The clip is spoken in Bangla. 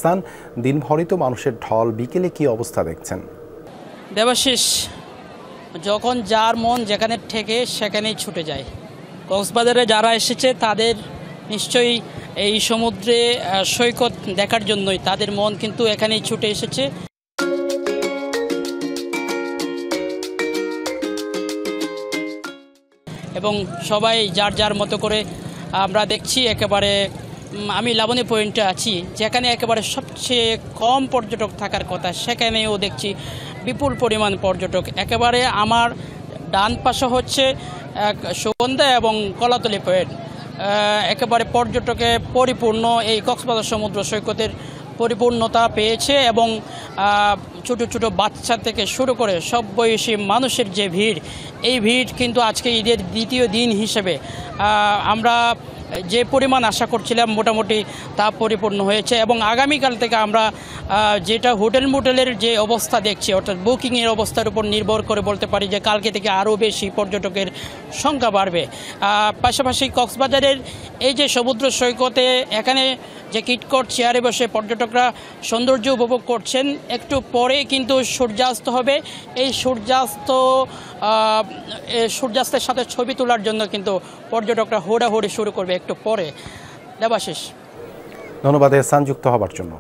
এহসান, দিনভরই তো মানুষের ঢল, বিকেলে কি অবস্থা দেখছেন? দেবাশিস, যখন যার মন যেখানে ঠেকে সেখানেই ছুটে যায়। কক্সবাজারে যারা এসেছে তাদের নিশ্চয়ই এই সমুদ্রে সৈকত দেখার জন্যই তাদের মন কিন্তু এখানেই ছুটে এসেছে। এবং সবাই যার যার মতো করে আমরা দেখছি। একেবারে আমি লাবণী পয়েন্টে আছি, যেখানে একেবারে সবচেয়ে কম পর্যটক থাকার কথা, সেখানেও দেখছি বিপুল পরিমাণ পর্যটক। একেবারে আমার ডান পাশে হচ্ছে সুগন্ধা এবং কলাতলি পয়েন্ট, একেবারে পর্যটকে পরিপূর্ণ। এই কক্সবাজার সমুদ্র সৈকতের পরিপূর্ণতা পেয়েছে এবং ছোটো ছোটো বাচ্চা থেকে শুরু করে সব বয়সী মানুষের যে ভিড়, এই ভিড় কিন্তু আজকে ঈদের দ্বিতীয় দিন হিসেবে আমরা যে পরিমাণ আশা করছিলাম মোটামুটি তা পরিপূর্ণ হয়েছে। এবং আগামীকাল থেকে আমরা যেটা হোটেলের যে অবস্থা দেখছি, অর্থাৎ বুকিংয়ের অবস্থার উপর নির্ভর করে বলতে পারি যে কালকে থেকে আরও বেশি পর্যটকের সংখ্যা বাড়বে। পাশাপাশি কক্সবাজারের এই যে সমুদ্র সৈকতে এখানে যে কিটকট চেয়ারে বসে পর্যটকরা সৌন্দর্য উপভোগ করছেন, একটু পরে কিন্তু সূর্যাস্ত হবে। এই সূর্যাস্তের সাথে ছবি তোলার জন্য কিন্তু পর্যটকরা হুড়াহুড়ি শুরু করবে একটু পরে। দেবাশিস, ধন্যবাদ এহসান যুক্ত হবার জন্য।